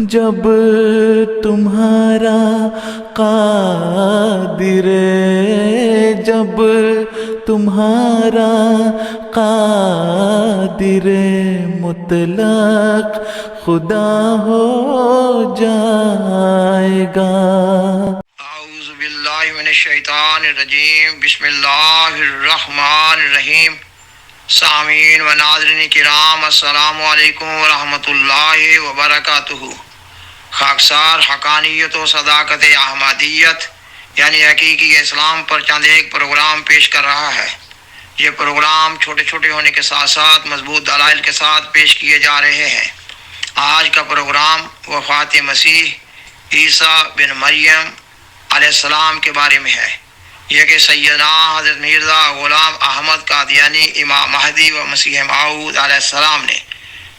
جب تمہارا قادر، جب تمہارا قادر مطلق خدا ہو جائے گا۔ اعوذ باللہ من الشیطان الرجیم، بسم اللہ الرحمن الرحیم۔ سامعین و ناظرین کرام، السلام علیکم ورحمۃ اللہ وبرکاتہ۔ خاکسار حقانیت و صداقت احمدیت یعنی حقیقی اسلام پر چند ایک پروگرام پیش کر رہا ہے۔ یہ پروگرام چھوٹے چھوٹے ہونے کے ساتھ ساتھ مضبوط دلائل کے ساتھ پیش کیے جا رہے ہیں۔ آج کا پروگرام وفات مسیح عیسیٰ بن مریم علیہ السلام کے بارے میں ہے۔ یہ کہ سیدنا حضرت مرزا غلام احمد قادیانی امام مہدی و مسیح موعود علیہ السلام نے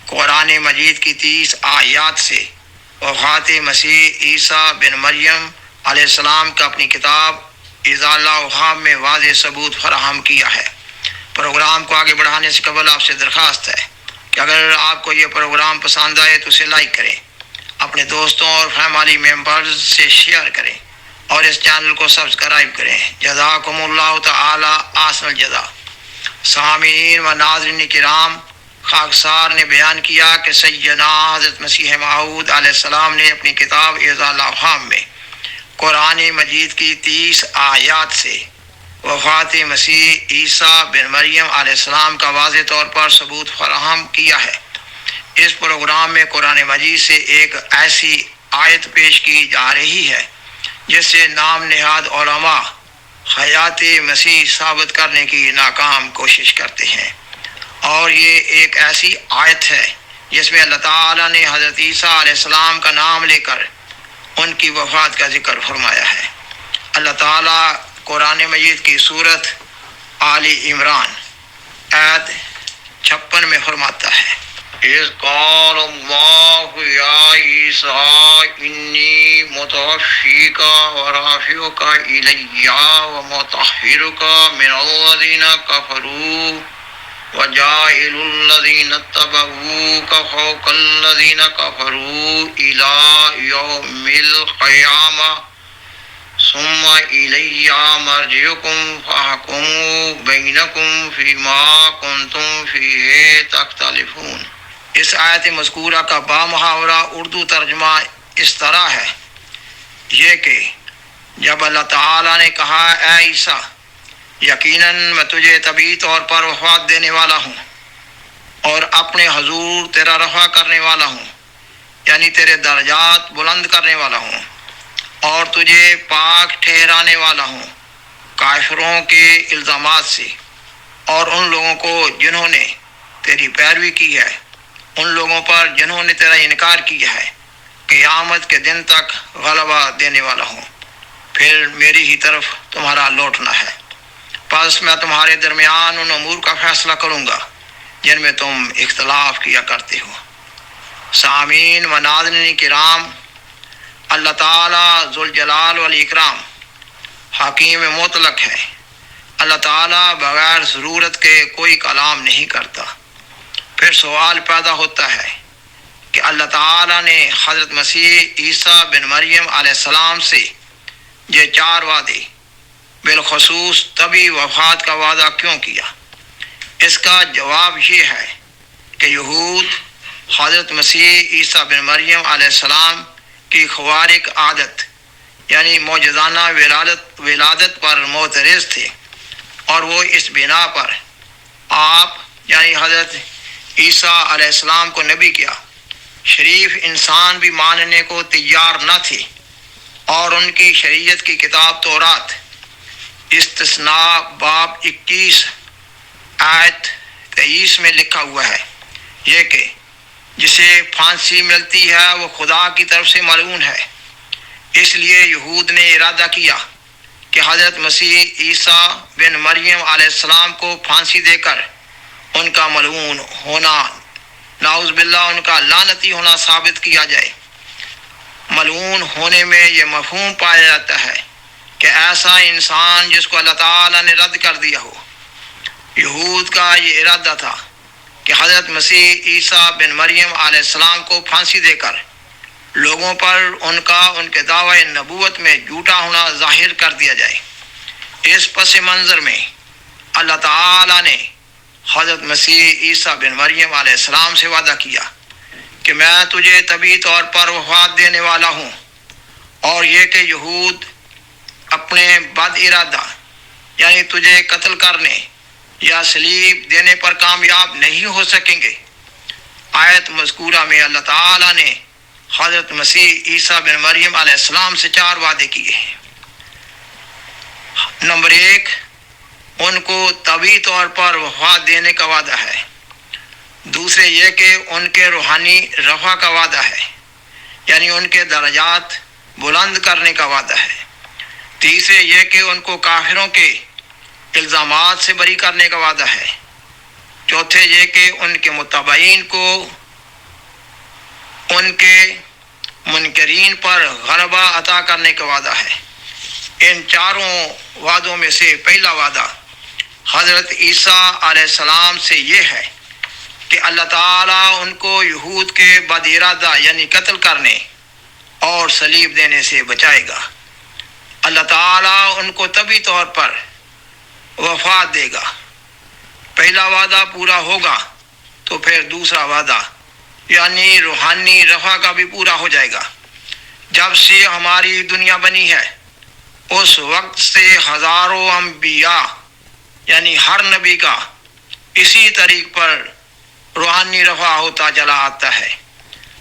قرآن مجید کی 30 آیات سے وفات مسیح عیسیٰ بن مریم علیہ السلام کا اپنی کتاب اذا الاوہام میں واضح ثبوت فراہم کیا ہے۔ پروگرام کو آگے بڑھانے سے قبل آپ سے درخواست ہے کہ اگر آپ کو یہ پروگرام پسند آئے تو اسے لائک کریں، اپنے دوستوں اور فیملی ممبرز سے شیئر کریں اور اس چینل کو سبسکرائب کریں۔ جزاکم اللہ تعالی احسن الجزا۔ سامعین و ناظرین کرام، خاکسار نے بیان کیا کہ سیدنا حضرت مسیح موعود علیہ السلام نے اپنی کتاب اذا الاوہام میں قرآن مجید کی 30 آیات سے وفات مسیح عیسیٰ بن مریم علیہ السلام کا واضح طور پر ثبوت فراہم کیا ہے۔ اس پروگرام میں قرآن مجید سے ایک ایسی آیت پیش کی جا رہی ہے جس سے نام نہاد علماء حیات مسیح ثابت کرنے کی ناکام کوشش کرتے ہیں، اور یہ ایک ایسی آیت ہے جس میں اللہ تعالیٰ نے حضرت عیسیٰ علیہ السلام کا نام لے کر ان کی وفات کا ذکر فرمایا ہے۔ اللہ تعالیٰ قرآن مجید کی سورت آل عمران آیت 56 میں فرماتا ہے، اذ قال اللہ یا عیسیٰ انی متوفیک ورافعک الی ومطہرک من الذین کفروا وجاعل الذین اتبعوک فوق الذین کفروا الی یوم القیامہ ثم الی مرجعکم فاحکم بینکم فیما کنتم فیہ تختلفون۔ اس آیت مذکورہ کا بامحاورہ اردو ترجمہ اس طرح ہے، یہ کہ جب اللہ تعالیٰ نے کہا اے عیسیٰ یقیناً میں تجھے طبعی طور پر وفات دینے والا ہوں اور اپنے حضور تیرا رفع کرنے والا ہوں، یعنی تیرے درجات بلند کرنے والا ہوں، اور تجھے پاک ٹھہرانے والا ہوں کافروں کے الزامات سے اور ان لوگوں کو جنہوں نے تیری پیروی کی ہے، ان لوگوں پر جنہوں نے تیرا انکار کیا ہے، قیامت کے دن تک غلبہ دینے والا ہوں، پھر میری ہی طرف تمہارا لوٹنا ہے۔ پس میں تمہارے درمیان ان امور کا فیصلہ کروں گا جن میں تم اختلاف کیا کرتے ہو۔ سامعین و ناظرین کرام، اللہ تعالیٰ ذوالجلال والاکرام حکیم مطلق ہے۔ اللہ تعالیٰ بغیر ضرورت کے کوئی کلام نہیں کرتا۔ پھر سوال پیدا ہوتا ہے کہ اللہ تعالیٰ نے حضرت مسیح عیسیٰ بن مریم علیہ السلام سے یہ 4 وعدے بالخصوص طبی وفات کا وعدہ کیوں کیا؟ اس کا جواب یہ ہے کہ یہود حضرت مسیح عیسیٰ بن مریم علیہ السلام کی خوارق عادت یعنی معجزانہ ولادت پر معترض تھے، اور وہ اس بنا پر آپ یعنی حضرت عیسیٰ علیہ السلام کو نبی کیا شریف انسان بھی ماننے کو تیار نہ تھے، اور ان کی شریعت کی کتاب تورات استثناء باب 21 آیت 23 میں لکھا ہوا ہے، یہ کہ جسے پھانسی ملتی ہے وہ خدا کی طرف سے ملعون ہے۔ اس لیے یہود نے ارادہ کیا کہ حضرت مسیح عیسیٰ بن مریم علیہ السلام کو پھانسی دے کر ان کا ملعون ہونا، نعوذ باللہ ان کا لعنتی ہونا ثابت کیا جائے۔ ملعون ہونے میں یہ مفہوم پایا جاتا ہے کہ ایسا انسان جس کو اللہ تعالیٰ نے رد کر دیا ہو۔ یہود کا یہ ارادہ تھا کہ حضرت مسیح عیسیٰ بن مریم علیہ السلام کو پھانسی دے کر لوگوں پر ان کا ان کے دعوی نبوت میں جھوٹا ہونا ظاہر کر دیا جائے۔ اس پس منظر میں اللہ تعالیٰ نے حضرت مسیح عیسیٰ بن مریم علیہ السلام سے وعدہ کیا کہ میں تجھے طبی طور پر وفات دینے والا ہوں، اور یہ کہ یہود اپنے بد ارادہ یعنی تجھے قتل کرنے یا صلیب دینے پر کامیاب نہیں ہو سکیں گے۔ آیت مذکورہ میں اللہ تعالیٰ نے حضرت مسیح عیسیٰ بن مریم علیہ السلام سے 4 وعدے کیے ہیں۔ نمبر 1، ان کو طبی طور پر وفات دینے کا وعدہ ہے۔ دوسرے یہ کہ ان کے روحانی رفع کا وعدہ ہے، یعنی ان کے درجات بلند کرنے کا وعدہ ہے۔ تیسرے یہ کہ ان کو کافروں کے الزامات سے بری کرنے کا وعدہ ہے۔ چوتھے یہ کہ ان کے متبعین کو ان کے منکرین پر غلبہ عطا کرنے کا وعدہ ہے۔ ان 4 وعدوں میں سے پہلا وعدہ حضرت عیسیٰ علیہ السلام سے یہ ہے کہ اللہ تعالیٰ ان کو یہود کے بد ارادہ یعنی قتل کرنے اور صلیب دینے سے بچائے گا۔ اللہ تعالیٰ ان کو طبی طور پر وفات دے گا۔ پہلا وعدہ پورا ہوگا تو پھر دوسرا وعدہ یعنی روحانی رفع کا بھی پورا ہو جائے گا۔ جب سے ہماری دنیا بنی ہے اس وقت سے ہزاروں انبیاء یعنی ہر نبی کا اسی طریق پر روحانی رفع ہوتا چلا آتا ہے۔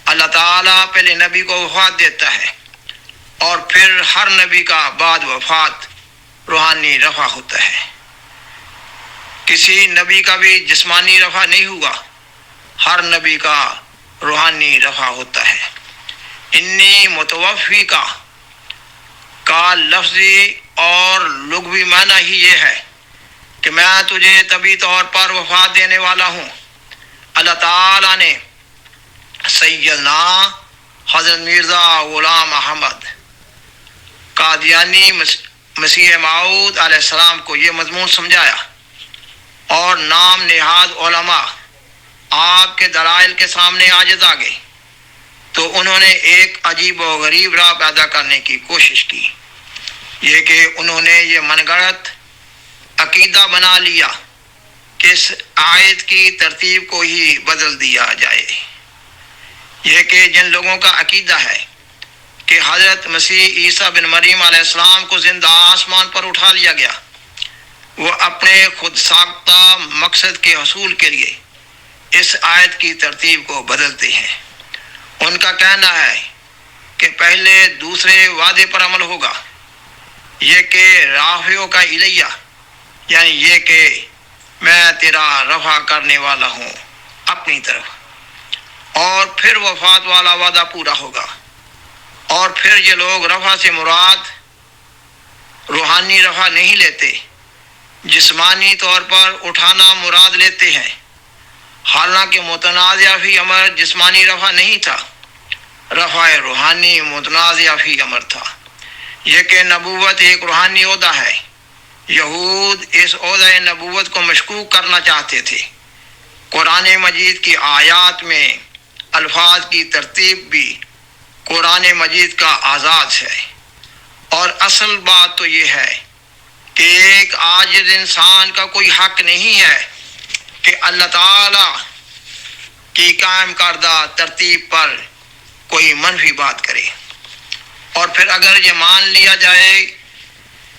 اللہ تعالیٰ پہلے نبی کو وفات دیتا ہے اور پھر ہر نبی کا بعد وفات روحانی رفع ہوتا ہے۔ کسی نبی کا بھی جسمانی رفع نہیں ہوا، ہر نبی کا روحانی رفع ہوتا ہے۔ انی متوفی کا لفظی اور لغوی معنی ہی یہ ہے کہ میں تجھے طبی طور پر وفات دینے والا ہوں۔ اللہ تعالیٰ نے سیدنا حضرت مرزا غلام احمد قادیانی مسیح موعود علیہ السلام کو یہ مضمون سمجھایا، اور نام نہاد علماء آپ کے دلائل کے سامنے عاجز آ گئے تو انہوں نے ایک عجیب و غریب راہ پیدا کرنے کی کوشش کی، یہ کہ انہوں نے یہ من گھڑت عقیدہ بنا لیا کہ اس آیت کی ترتیب کو ہی بدل دیا جائے۔ یہ کہ جن لوگوں کا عقیدہ ہے کہ حضرت مسیح عیسیٰ بن مریم علیہ السلام کو زندہ آسمان پر اٹھا لیا گیا، وہ اپنے خود ساختہ مقصد کے حصول کے لیے اس آیت کی ترتیب کو بدلتے ہیں۔ ان کا کہنا ہے کہ پہلے دوسرے وعدے پر عمل ہوگا، یہ کہ رافعوں کا الیہ یعنی یہ کہ میں تیرا رفع کرنے والا ہوں اپنی طرف، اور پھر وفات والا وعدہ پورا ہوگا، اور پھر یہ لوگ رفع سے مراد روحانی رفع نہیں لیتے، جسمانی طور پر اٹھانا مراد لیتے ہیں، حالانکہ متنازع فی امر جسمانی رفع نہیں تھا، رفع روحانی متنازع فی امر تھا۔ یہ کہ نبوت ایک روحانی عہدہ ہے، یہود اس عہدہ نبوت کو مشکوک کرنا چاہتے تھے۔ قرآن مجید کی آیات میں الفاظ کی ترتیب بھی قرآن مجید کا اعزاز ہے، اور اصل بات تو یہ ہے کہ ایک عاجز انسان کا کوئی حق نہیں ہے کہ اللہ تعالی کی قائم کردہ ترتیب پر کوئی منفی بات کرے۔ اور پھر اگر یہ مان لیا جائے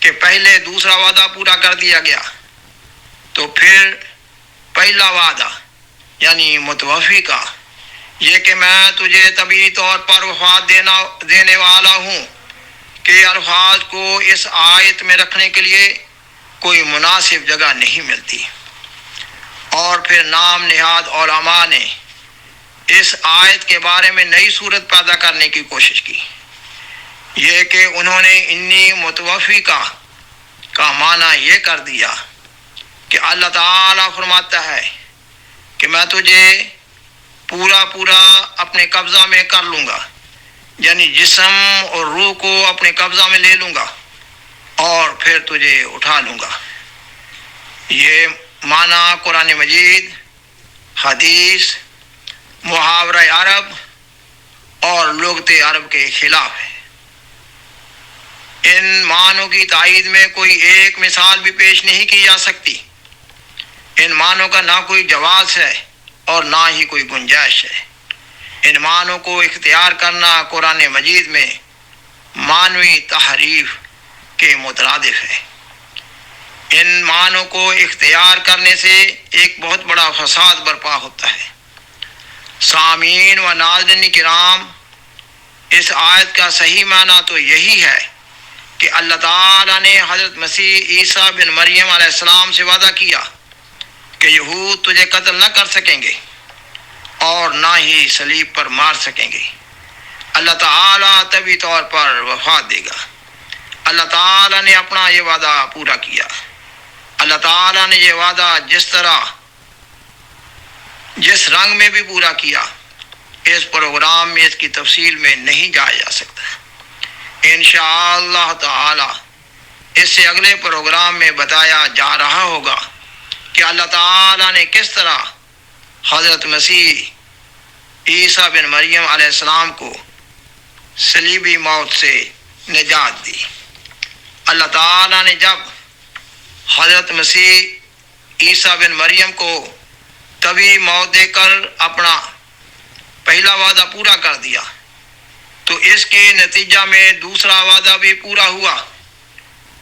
کہ پہلے دوسرا وعدہ پورا کر دیا گیا تو پھر پہلا وعدہ یعنی متوفی کا، یہ کہ میں تجھے طبی طور پر وفات دینے والا ہوں، کہ الفاظ کو اس آیت میں رکھنے کے لیے کوئی مناسب جگہ نہیں ملتی۔ اور پھر نام نہاد علماء نے اس آیت کے بارے میں نئی صورت پیدا کرنے کی کوشش کی، یہ کہ انہوں نے انی متوفی کا معنی یہ کر دیا کہ اللہ تعالیٰ فرماتا ہے کہ میں تجھے پورا اپنے قبضہ میں کر لوں گا، یعنی جسم اور روح کو اپنے قبضہ میں لے لوں گا اور پھر تجھے اٹھا لوں گا۔ یہ معنی قرآن مجید، حدیث، محاورہ عرب اور لغت عرب کے خلاف ہے۔ ان معنوں کی تائید میں کوئی ایک مثال بھی پیش نہیں کی جا سکتی۔ ان معنوں کا نہ کوئی جواز ہے اور نہ ہی کوئی گنجائش ہے۔ ان معنوں کو اختیار کرنا قرآن مجید میں معنوی تحریف کے مترادف ہے۔ ان معنوں کو اختیار کرنے سے ایک بہت بڑا فساد برپا ہوتا ہے۔ سامعین و ناظرین کرام، اس آیت کا صحیح معنی تو یہی ہے کہ اللہ تعالیٰ نے حضرت مسیح عیسیٰ بن مریم علیہ السلام سے وعدہ کیا کہ یہود تجھے قتل نہ کر سکیں گے اور نہ ہی صلیب پر مار سکیں گے۔ اللہ تعالیٰ طبی طور پر وفات دے گا۔ اللہ تعالیٰ نے اپنا یہ وعدہ پورا کیا۔ اللہ تعالیٰ نے یہ وعدہ جس رنگ میں بھی پورا کیا، اس پروگرام میں اس کی تفصیل میں نہیں جایا جا سکتا۔ انشاءاللہ تعالی اس سے اگلے پروگرام میں بتایا جا رہا ہوگا کہ اللہ تعالیٰ نے کس طرح حضرت مسیح عیسیٰ بن مریم علیہ السلام کو صلیبی موت سے نجات دی۔ اللہ تعالیٰ نے جب حضرت مسیح عیسیٰ بن مریم کو طبی موت دے کر اپنا پہلا وعدہ پورا کر دیا، تو اس کے نتیجہ میں دوسرا وعدہ بھی پورا ہوا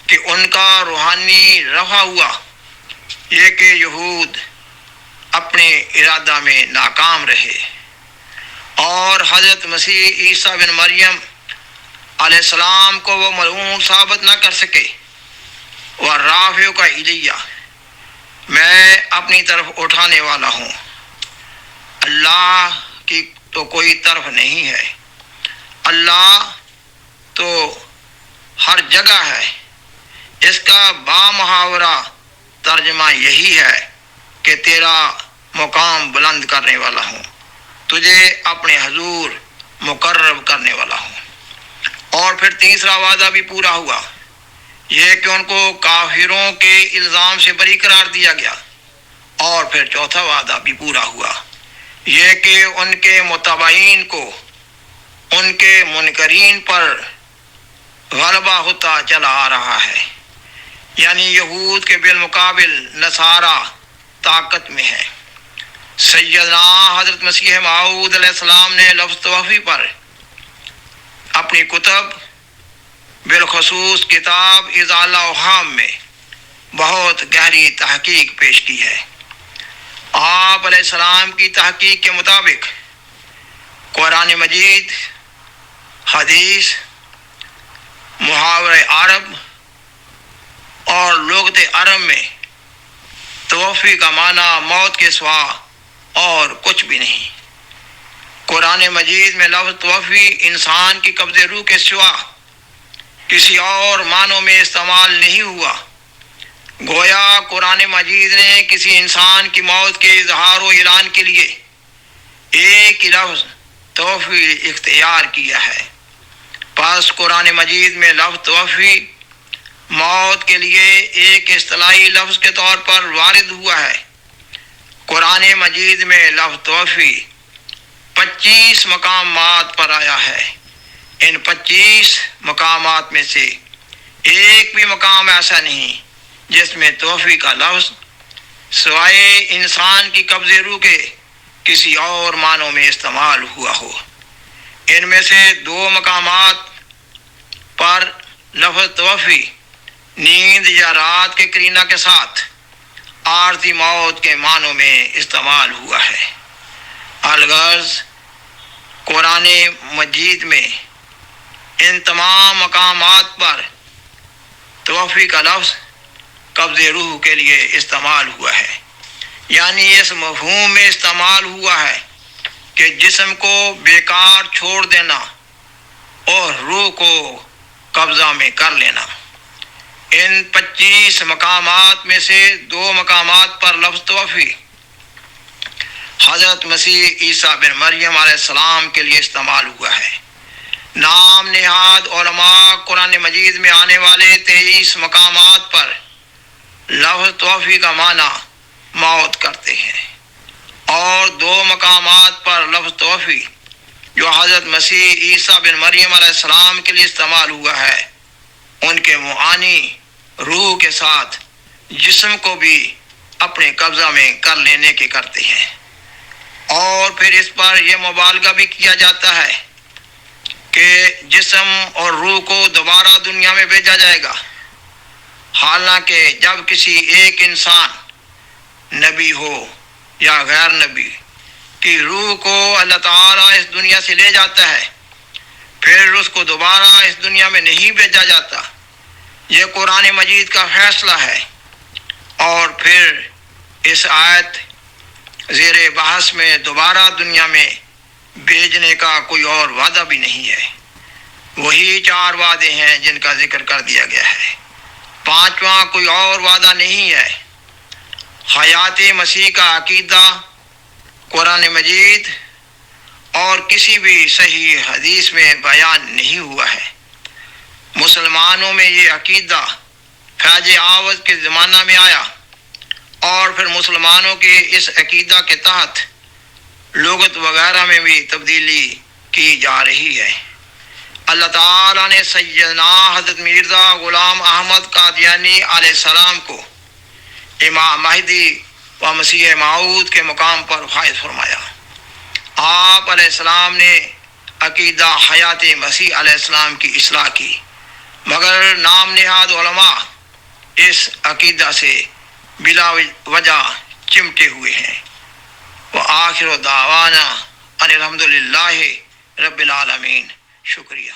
کہ ان کا روحانی رفع ہوا، یہ کہ یہود اپنے ارادہ میں ناکام رہے اور حضرت مسیح عیسیٰ بن مریم علیہ السلام کو وہ ملعون ثابت نہ کر سکے۔ والرافع کا الیہ، میں اپنی طرف اٹھانے والا ہوں، اللہ کی تو کوئی طرف نہیں ہے، اللہ تو ہر جگہ ہے۔ اس کا بامحاورہ ترجمہ یہی ہے کہ تیرا مقام بلند کرنے والا ہوں، تجھے اپنے حضور مقرب کرنے والا ہوں۔ اور پھر تیسرا وعدہ بھی پورا ہوا، یہ کہ ان کو کافروں کے الزام سے بری قرار دیا گیا۔ اور پھر چوتھا وعدہ بھی پورا ہوا، یہ کہ ان کے متبعین کو ان کے منکرین پر غلبہ ہوتا چلا آ رہا ہے، یعنی یہود کے بالمقابل نصارہ طاقت میں ہے۔ سیدنا حضرت مسیح موعود علیہ السلام نے لفظ توفی پر اپنی کتب، بالخصوص کتاب اضالہ اوہام میں بہت گہری تحقیق پیش کی ہے۔ آپ علیہ السلام کی تحقیق کے مطابق قرآن مجید، حدیث، محاورۂ عرب اور لغت عرب میں توفی کا معنی موت کے سوا اور کچھ بھی نہیں۔ قرآن مجید میں لفظ توفی انسان کی قبض روح کے سوا کسی اور معنوں میں استعمال نہیں ہوا۔ گویا قرآن مجید نے کسی انسان کی موت کے اظہار و اعلان کے لیے ایک ہی لفظ توفی اختیار کیا ہے۔ پس قرآن مجید میں لفظ توفی موت کے لیے ایک اصطلاحی لفظ کے طور پر وارد ہوا ہے۔ قرآن مجید میں لفظ توفی 25 مقامات پر آیا ہے۔ ان 25 مقامات میں سے ایک بھی مقام ایسا نہیں جس میں توفی کا لفظ سوائے انسان کی قبض روح کے کسی اور معنوں میں استعمال ہوا ہو۔ ان میں سے 2 مقامات پر لفظ توفی نیند یا رات کے قرینہ کے ساتھ عارضی موت کے معنوں میں استعمال ہوا ہے۔ الغرض قرآن مجید میں ان تمام مقامات پر توفی کا لفظ قبض روح کے لیے استعمال ہوا ہے، یعنی اس مفہوم میں استعمال ہوا ہے کہ جسم کو بیکار چھوڑ دینا اور روح کو قبضہ میں کر لینا۔ ان 25 مقامات میں سے 2 مقامات پر لفظ توفی حضرت مسیح عیسیٰ بن مریم علیہ السلام کے لیے استعمال ہوا ہے۔ نام نہاد علماء قرآن مجید میں آنے والے 23 مقامات پر لفظ توفی کا معنی موت کرتے ہیں، اور 2 مقامات پر لفظ توفی جو حضرت مسیح عیسیٰ بن مریم علیہ السلام کے لیے استعمال ہوا ہے، ان کے معانی روح کے ساتھ جسم کو بھی اپنے قبضہ میں کر لینے کے کرتے ہیں، اور پھر اس پر یہ مبالغہ بھی کیا جاتا ہے کہ جسم اور روح کو دوبارہ دنیا میں بھیجا جائے گا، حالانکہ جب کسی ایک انسان نبی ہو یا غیر نبی کی روح کو اللہ تعالیٰ اس دنیا سے لے جاتا ہے، پھر اس کو دوبارہ اس دنیا میں نہیں بھیجا جاتا۔ یہ قرآن مجید کا فیصلہ ہے، اور پھر اس آیت زیر بحث میں دوبارہ دنیا میں بھیجنے کا کوئی اور وعدہ بھی نہیں ہے۔ وہی 4 وعدے ہیں جن کا ذکر کر دیا گیا ہے، 5واں کوئی اور وعدہ نہیں ہے۔ حیات مسیح کا عقیدہ قرآن مجید اور کسی بھی صحیح حدیث میں بیان نہیں ہوا ہے۔ مسلمانوں میں یہ عقیدہ فیض آوز کے زمانہ میں آیا، اور پھر مسلمانوں کے اس عقیدہ کے تحت لغت وغیرہ میں بھی تبدیلی کی جا رہی ہے۔ اللہ تعالیٰ نے سیدنا حضرت مرزا غلام احمد قادیانی علیہ السلام کو امام مہدی و مسیح موعود کے مقام پر فائز فرمایا۔ آپ علیہ السلام نے عقیدہ حیات مسیح علیہ السلام کی اصلاح کی، مگر نام نہاد علماء اس عقیدہ سے بلا وجہ چمٹے ہوئے ہیں۔ وآخر دعوانا ان الحمدللہ رب العالمین۔ شکریہ۔